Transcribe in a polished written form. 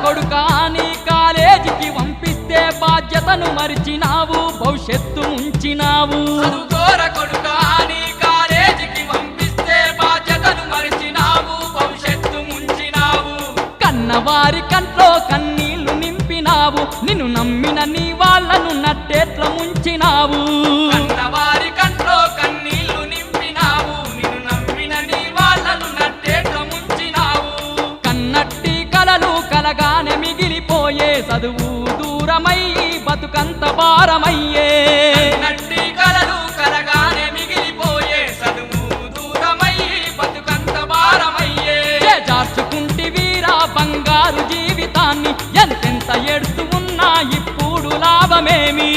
కొడుకా నీ కాలేజీకి పంపిస్తే బాధ్యతను మరిచినావు భవిష్యత్తు ఉంచినావు చదువుకోర కొడుకా నీ కాలేజీకి పంపిస్తే బాధ్యతను మరిచినావు భవిష్యత్తు ముంచినావు కన్నవారి కంట్లో కన్నీళ్లు నింపినావు నిన్ను నమ్మిన నీ వాళ్ళను నట్టేట్ల ముంచినావు కన్నవారి కంట్లో కన్నీళ్లు నింపినావు నిన్ను నమ్మిన నీ వాళ్ళను నట్టేట్ల ముంచినావు కన్నట్టి కలలు కలగానే మిగిలిపోయే చదువు దూరమయ్యి బతుకంత భారమయ్యే నట్టి కలలు కలగానే మిగిలిపోయే చదువు దూరమయ్యి బతుకంత భారమయ్యే జార్చుకుంటి వీరా బంగారు జీవితాన్ని ఎంతెంత ఎడుతూ ఉన్నా ఇప్పుడు లాభమేమి